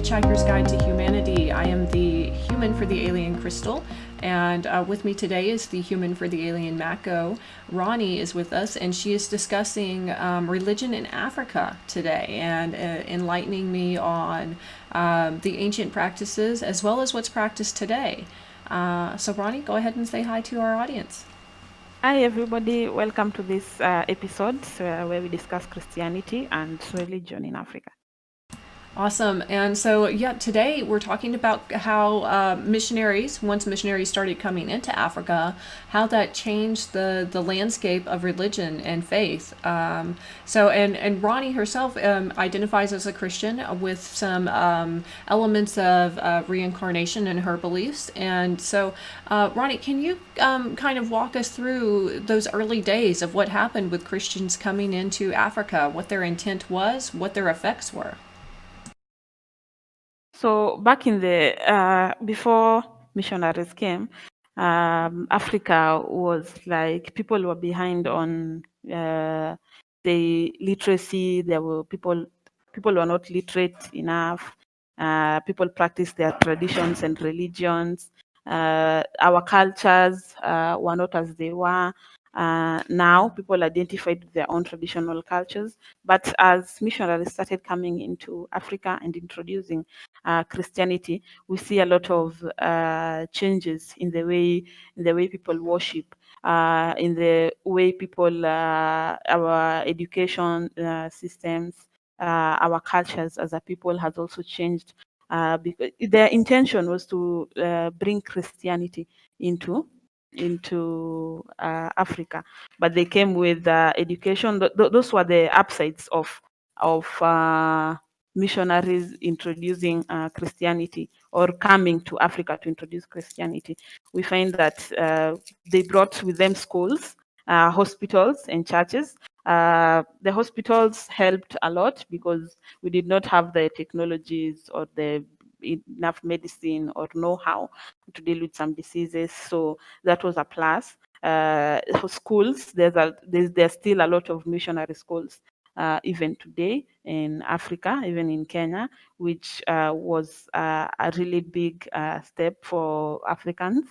Hitchhiker's Guide to Humanity. I am the human for the alien Crystal, and with me today is the human for the alien Mako. Roni is with us, and she is discussing religion in Africa today and enlightening me on the ancient practices as well as what's practiced today. So, Roni, go ahead and say hi to our audience. Hi, everybody. Welcome to this episode where we discuss Christianity and religion in Africa. Awesome. And so, yeah, today we're talking about how missionaries, once missionaries started coming into Africa, how that changed the landscape of religion and faith. And Roni herself identifies as a Christian with some elements of reincarnation in her beliefs. And so, Roni, can you kind of walk us through those early days of what happened with Christians coming into Africa, what their intent was, what their effects were? So back in the before missionaries came, Africa was like people were behind on the literacy. There were people were not literate enough. People practiced their traditions and religions. Our cultures were not as they were. Now people identified with their own traditional cultures, but as missionaries started coming into Africa and introducing Christianity, we see a lot of changes in the way people worship, in the way people, our education systems, our cultures as a people has also changed. Because their intention was to bring Christianity into Africa, but they came with education. Those were the upsides of missionaries introducing Christianity or coming to Africa to introduce Christianity. We find that they brought with them schools, hospitals, and churches. The hospitals helped a lot because we did not have the technologies or the enough medicine or know-how to deal with some diseases. So that was a plus. For schools, there's still a lot of missionary schools even today in Africa, even in Kenya, which was a really big step for Africans.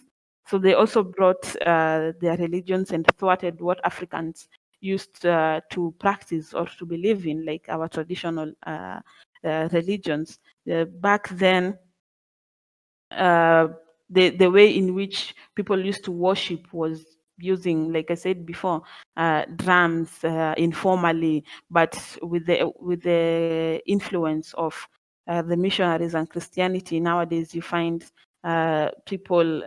So they also brought their religions and thwarted what Africans used to practice or to believe in, like our traditional religions. Back then, uh, the way in which people used to worship was using, like I said before, drums informally, but with the influence of the missionaries and Christianity. Nowadays, you find people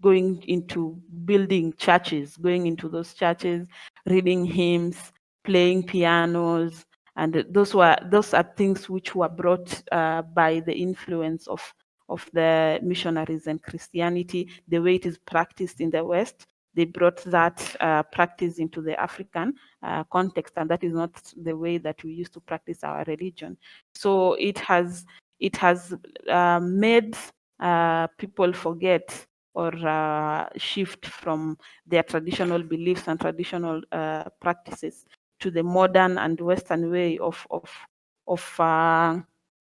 going into building churches, going into those churches, reading hymns, playing pianos, and those are things which were brought by the influence of the missionaries and Christianity, the way it is practiced in the West. They brought that practice into the African context, and that is not the way that we used to practice our religion. So it has made people forget or shift from their traditional beliefs and traditional practices to the modern and Western way of uh,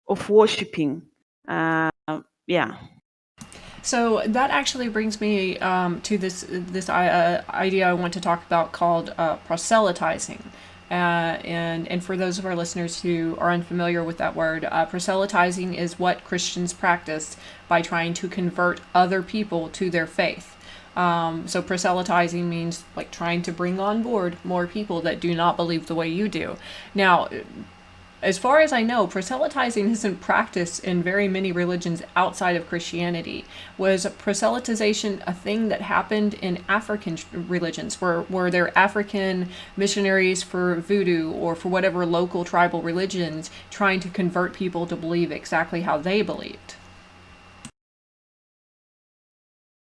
of worshiping. Uh, yeah. So that actually brings me to this idea I want to talk about called proselytizing. And for those of our listeners who are unfamiliar with that word, proselytizing is what Christians practice by trying to convert other people to their faith. So proselytizing means like trying to bring on board more people that do not believe the way you do. Now, as far as I know, proselytizing isn't practiced in very many religions outside of Christianity. Was proselytization a thing that happened in African religions? Were there African missionaries for voodoo or for whatever local tribal religions trying to convert people to believe exactly how they believed?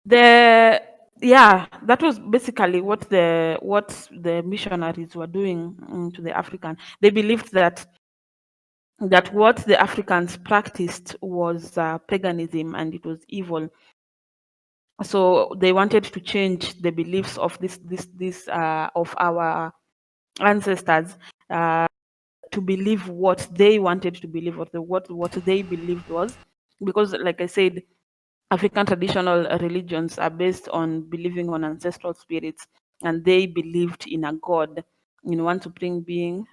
The Yeah, that was basically what the missionaries were doing to the African. They believed that what the Africans practiced was paganism and it was evil. So they wanted to change the beliefs of this of our ancestors uh, to believe what they wanted to believe, or what they believed was. Because, like I said, African traditional religions are based on believing on ancestral spirits, and they believed in a god, in one supreme being,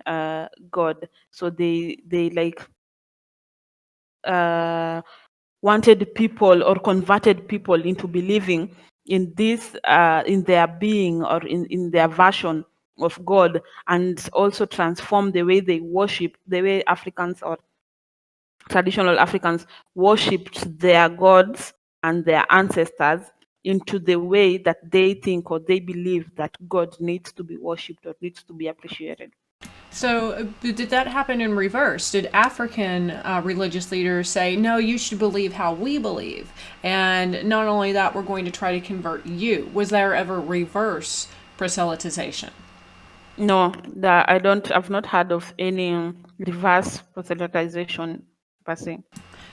God. So they like uh, wanted people, or converted people into believing in this, in their being, or in their version of God, and also transform the way they worship, the way Africans, or traditional Africans, worshipped their gods and their ancestors, into the way that they think or they believe that God needs to be worshipped or needs to be appreciated. So, did that happen in reverse? Did African religious leaders say, no, you should believe how we believe? And not only that, we're going to try to convert you. Was there ever reverse proselytization? No, I've not heard of any reverse proselytization per se.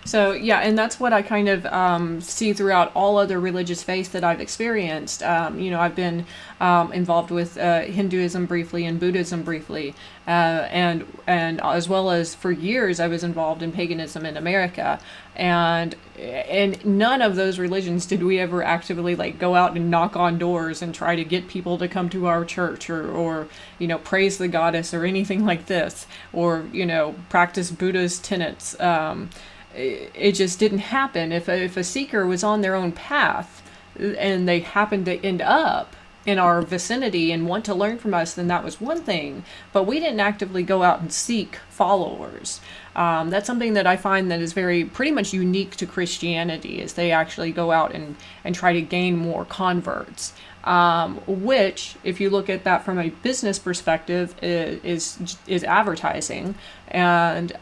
So yeah, and that's what I kind of see throughout all other religious faiths that I've experienced. I've been involved with Hinduism briefly and Buddhism briefly, and as well as for years I was involved in paganism in America, and none of those religions did we ever actively like go out and knock on doors and try to get people to come to our church, or praise the goddess or anything like this, or practice Buddha's tenets. It just didn't happen. If a seeker was on their own path and they happened to end up in our vicinity and want to learn from us, then that was one thing. But we didn't actively go out and seek followers. That's something that I find that is pretty much unique to Christianity, is they actually go out and try to gain more converts. Which, if you look at that from a business perspective, is advertising, and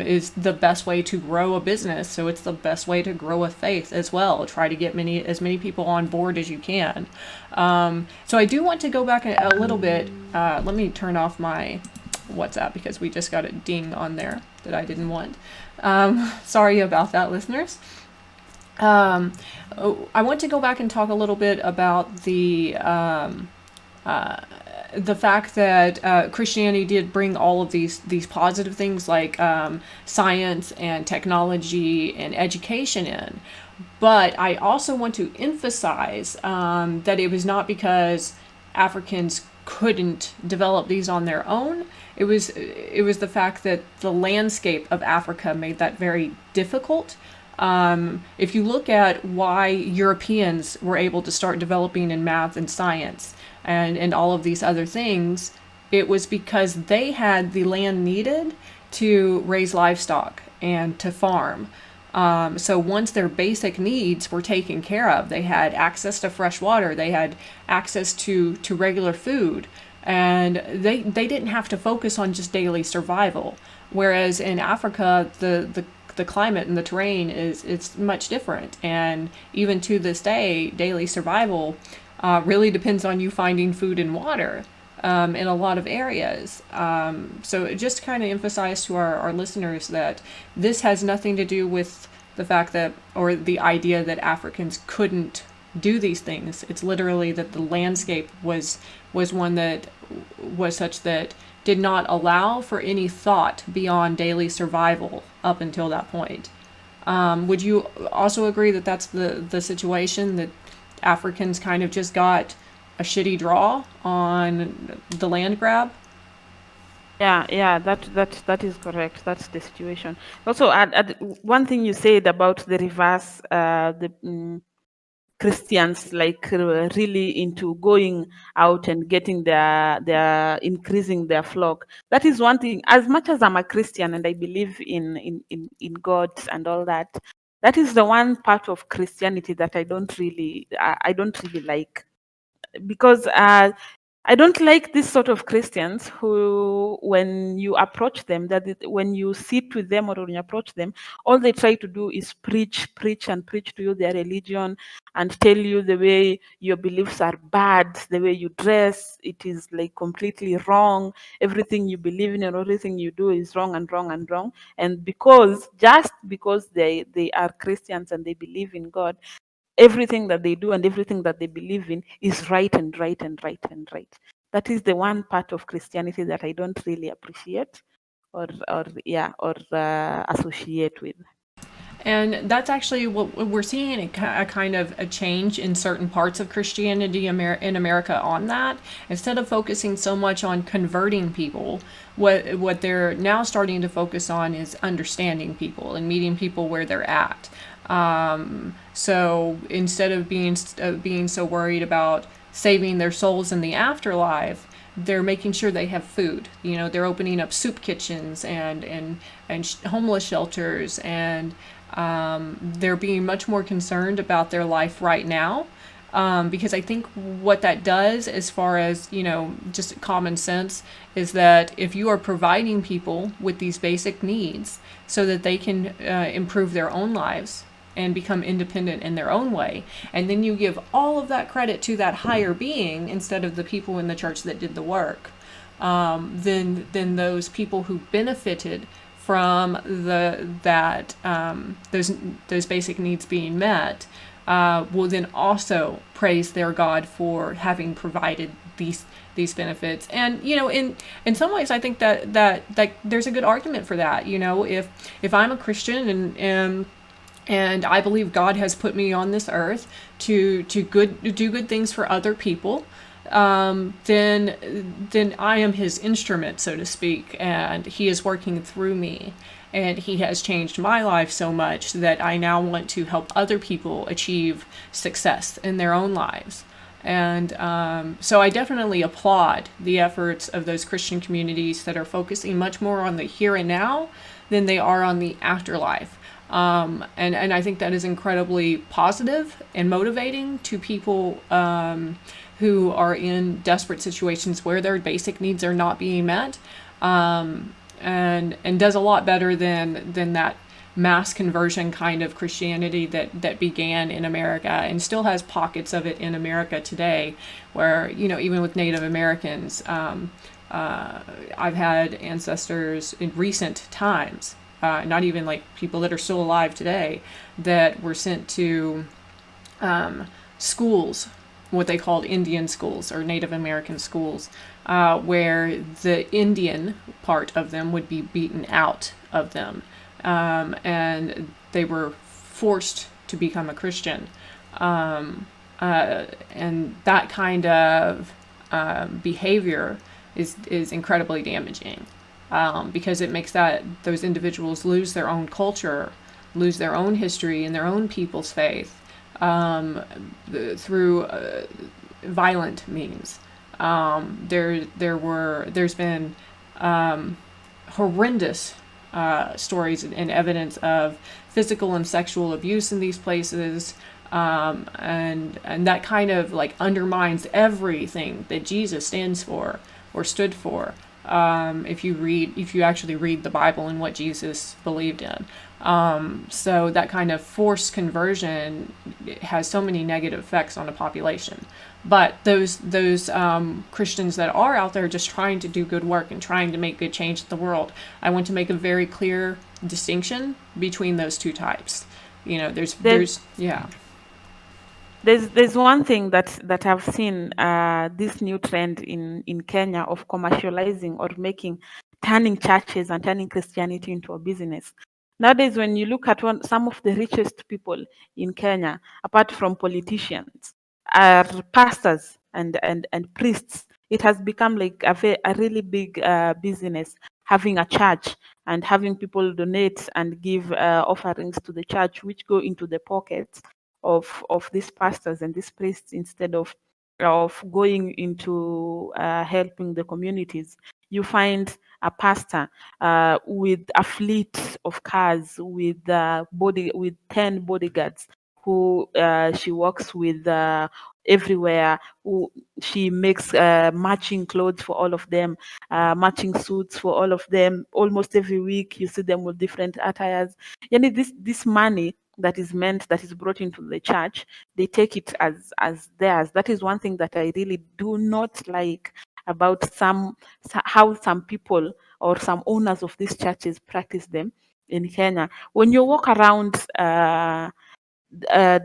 is the best way to grow a business. So it's the best way to grow a faith as well. Try to get as many people on board as you can. So I do want to go back a little bit. Let me turn off my WhatsApp because we just got a ding on there that I didn't want. Sorry about that, listeners. I want to go back and talk a little bit about the fact that Christianity did bring all of these positive things like science and technology and education in. But I also want to emphasize that it was not because Africans couldn't develop these on their own. It was the fact that the landscape of Africa made that very difficult. If you look at why Europeans were able to start developing in math and science and all of these other things, it was because they had the land needed to raise livestock and to farm. So once their basic needs were taken care of, they had access to fresh water, they had access to regular food, and they didn't have to focus on just daily survival. Whereas in Africa, the climate and the terrain it's much different, and even to this day, daily survival really depends on you finding food and water in a lot of areas. So just kind of emphasize to our listeners that this has nothing to do with the fact that, or the idea that Africans couldn't do these things. It's literally that the landscape was one that was such that did not allow for any thought beyond daily survival up until that point. Would you also agree that that's the situation, that Africans kind of just got a shitty draw on the land grab? Yeah, that is correct. That's the situation. Also, add one thing you said about the reverse, Christians like really into going out and getting their increasing their flock. That is one thing. As much as I'm a Christian and I believe in God and all that, that is the one part of Christianity that I don't really like, because I don't like this sort of Christians who, when you approach them, when you sit with them or when you approach them, all they try to do is preach and preach to you their religion, and tell you the way your beliefs are bad, the way you dress, it is like completely wrong. Everything you believe in and everything you do is wrong and wrong and wrong. And just because they are Christians and they believe in God, everything that they do and everything that they believe in is right and right and right and right. That is the one part of Christianity that I don't really appreciate or associate with. And that's actually what we're seeing, a kind of a change in certain parts of Christianity in America on that. Instead of focusing so much on converting people, what they're now starting to focus on is understanding people and meeting people where they're at. So instead of being so worried about saving their souls in the afterlife, they're making sure they have food. You know, they're opening up soup kitchens and homeless shelters, and they're being much more concerned about their life right now. Because I think what that does, as far as, you know, just common sense, is that if you are providing people with these basic needs so that they can improve their own lives and become independent in their own way, and then you give all of that credit to that higher being instead of the people in the church that did the work, then those people who benefited from those basic needs being met will then also praise their God for having provided these benefits. And, you know, in some ways, I think that there's a good argument for that. You know, if I'm a Christian and I believe God has put me on this earth to do good things for other people, then I am His instrument, so to speak, and He is working through me, and He has changed my life so much that I now want to help other people achieve success in their own lives. And so I definitely applaud the efforts of those Christian communities that are focusing much more on the here and now than they are on the afterlife. And I think that is incredibly positive and motivating to people who are in desperate situations where their basic needs are not being met, and does a lot better than that mass conversion kind of Christianity that began in America and still has pockets of it in America today, where, you know, even with Native Americans, I've had ancestors in recent times, not even like people that are still alive today, that were sent to schools, what they called Indian schools or Native American schools, where the Indian part of them would be beaten out of them, and they were forced to become a Christian. And that kind of behavior is incredibly damaging, because it makes those individuals lose their own culture, lose their own history and their own people's faith, through violent means. There's been horrendous stories and evidence of physical and sexual abuse in these places, and that kind of like undermines everything that Jesus stands for or stood for. If you actually read the Bible and what Jesus believed in. So that kind of forced conversion has so many negative effects on a population. But those Christians that are out there just trying to do good work and trying to make good change in the world, I want to make a very clear distinction between those two types. You know, there's yeah. There's one thing that I've seen, this new trend in Kenya of commercializing or turning churches and turning Christianity into a business. Nowadays, when you look at some of the richest people in Kenya, apart from politicians, are pastors and priests. It has become like a really big business, having a church and having people donate and give offerings to the church, which go into the pockets of these pastors and these priests, instead of going into helping the communities. You find a pastor with a fleet of cars, with 10 bodyguards, who she works with everywhere, who she makes matching clothes for all of them, matching suits for all of them. Almost every week you see them with different attires. Yani this money that is brought into the church, they take it as theirs. That is one thing that I really do not like about how some people or some owners of these churches practice them in Kenya. When you walk around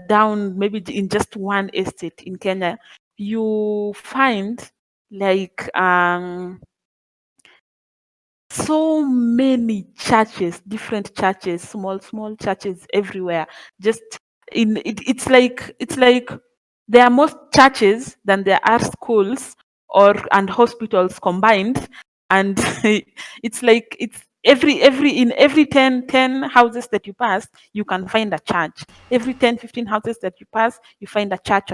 down maybe in just one estate in Kenya, you find like so many churches, different churches, small churches everywhere. Just it's like there are more churches than there are schools or and hospitals combined, and it's in every 10 houses that you pass, you can find a church. Every 10, 15 houses that you pass, you find a church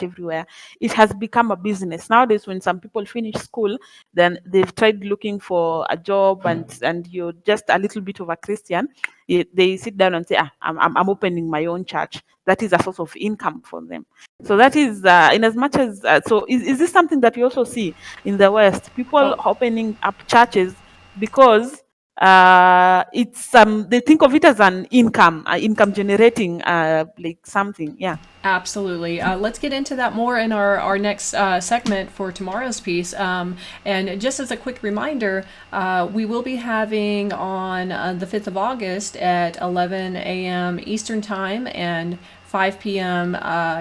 everywhere. It has become a business nowadays. When some people finish school, then they've tried looking for a job, and you're just a little bit of a Christian, they sit down and say, I'm opening my own church. That is a source of income for them. So that is, in as much as, so is this something that you also see in the West? People Oh, opening up churches because it's they think of it as an income generating, like something. Yeah. absolutely. Let's get into that more in our next segment for tomorrow's piece. And just as a quick reminder, we will be having on the 5th of August at 11 a.m. Eastern Time and 5 p.m.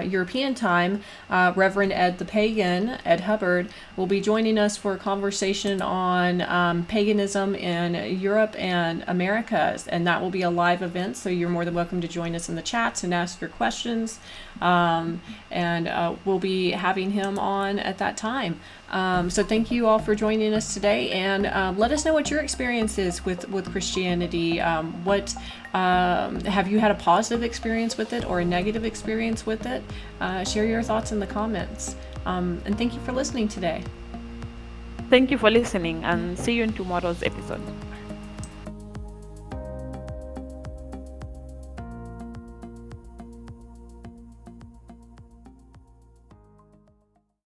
European time, Reverend Ed the Pagan, Ed Hubbard, will be joining us for a conversation on paganism in Europe and Americas. And that will be a live event, so you're more than welcome to join us in the chats and ask your questions. And we'll be having him on at that time. So thank you all for joining us today, and let us know what your experience is with Christianity. What have you had a positive experience with it or a negative experience with it? Share your thoughts in the comments. And thank you for listening today. Thank you for listening, and see you in tomorrow's episode.